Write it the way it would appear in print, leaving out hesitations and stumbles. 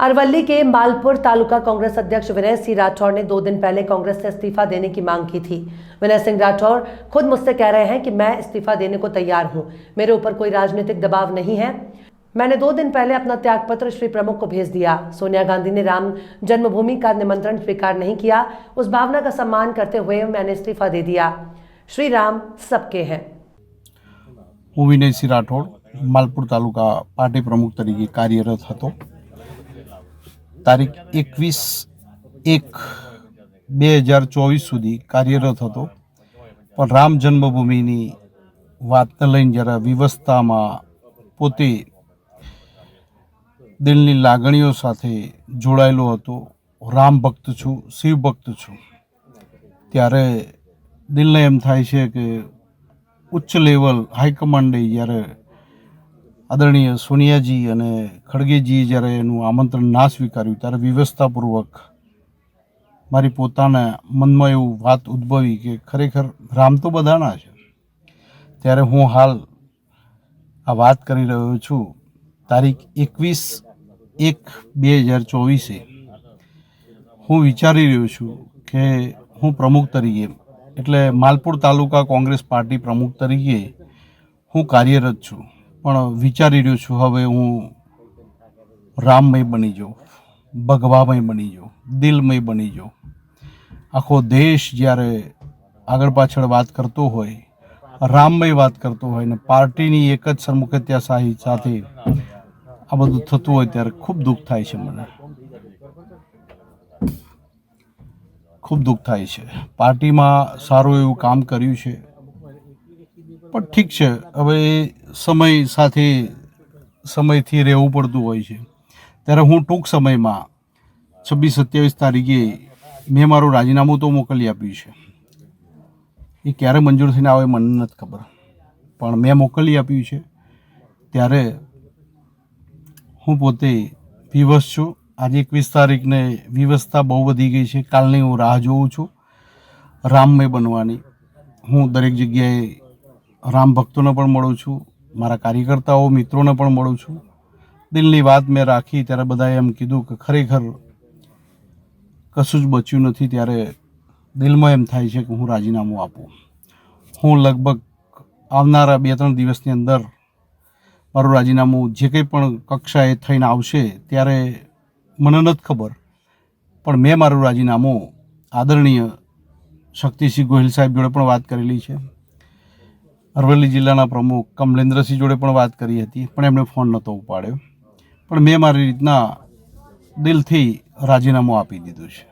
अरवली के मालपुर तालुका कांग्रेस अध्यक्ष विनय सिंह राठौर ने 2 दिन पहले कांग्रेस से इस्तीफा देने की मांग की थी। विनय सिंह राठौर खुद मुझसे कह रहे हैं कि मैं इस्तीफा देने को तैयार हूं, मेरे ऊपर कोई राजनीतिक दबाव नहीं है। मैंने 2 दिन पहले अपना त्यागपत्र श्री प्रमुख को भेज दिया। सोनिया गांधी ने राम जन्मभूमि का निमंत्रण स्वीकार नहीं किया, उस भावना का सम्मान करते हुए मैंने इस्तीफा दे दिया। श्री राम सबके हैं। હું વિનયસિંહ રાઠોડ માલપુર તાલુકા પાર્ટી પ્રમુખ તરીકે કાર્યરત હતો। તારીખ 21/1/2024 સુધી કાર્યરત હતો, પણ રામ જન્મભૂમિની વાતને લઈને જ્યારે વિવસ્થામાં પોતે દિલની લાગણીઓ સાથે જોડાયેલો હતો, રામ ભક્ત છું, શિવ ભક્ત છું, ત્યારે દિલને એમ થાય છે કે ઉચ્ચ લેવલ હાઈકમાન્ડે જ્યારે આદરણીય સોનિયાજી અને ખડગેજીએ જ્યારે એનું આમંત્રણ ના સ્વીકાર્યું ત્યારે વ્યવસ્થાપૂર્વક મારી પોતાના મનમાં એવું વાત ઉદ્ભવી કે ખરેખર રામ તો બધાના છે। ત્યારે હું હાલ આ વાત કરી રહ્યો છું। તારીખ 21/1/2024 હું વિચારી રહ્યો છું કે હું પ્રમુખ તરીકે એટલે માલપુર તાલુકા કોંગ્રેસ પાર્ટી પ્રમુખ તરીકે હું કાર્યરત છું, પણ વિચારી રહ્યો છું હવે હું રામમય બની જાઉં, ભગવામય બની જાઉં, દિલમય બની જાઉં। આખો દેશ જ્યારે આગળ પાછળ વાત કરતો હોય, રામમય વાત કરતો હોય ને પાર્ટીની એક જ સરમુખત્યારશાહી સાથે આ બધું થતું હોય ત્યારે ખૂબ દુઃખ થાય છે। મને ખૂબ દુઃખ થાય છે। પાર્ટીમાં સારું એવું કામ કર્યું છે, પણ ઠીક છે, હવે સમય સાથે સમયથી રહેવું પડતું હોય છે। ત્યારે હું ટૂંક સમયમાં 26-27 તારીખે મેં મારું રાજીનામું તો મોકલી આપ્યું છે। એ ક્યારે મંજૂર થઈને આવે મને નથી ખબર, પણ મેં મોકલી આપ્યું છે। ત્યારે હું પોતે વિવશ છું। આજે 21 તારીખને વ્યવસ્થા બહુ વધી ગઈ છે, કાલની હું રાહ જોઉં છું રામમય બનવાની। હું દરેક જગ્યાએ રામ ભક્તોને પણ મળું છું, મારા કાર્યકર્તાઓ મિત્રોને પણ મળું છું। દિલની વાત મેં રાખી ત્યારે બધાએ એમ કીધું કે ખરેખર કશું જ બચ્યું નથી, ત્યારે દિલમાં એમ થાય છે કે હું રાજીનામું આપું। હું લગભગ આવનારા 2-3 દિવસની અંદર મારું રાજીનામું જે કંઈ પણ કક્ષાએ થઈને આવશે ત્યારે મને નથી ખબર, પણ મેં મારું રાજીનામું આદરણીય શક્તિસિંહ ગોહિલ સાહેબ જોડે પણ વાત કરેલી છે, અરવલ્લી જિલ્લાના પ્રમુખ કમલેન્દ્રસિંહ જોડે પણ વાત કરી હતી, પણ એમણે ફોન નહોતો ઉપાડ્યો। પણ મેં મારી રીતના દિલથી રાજીનામું આપી દીધું છે।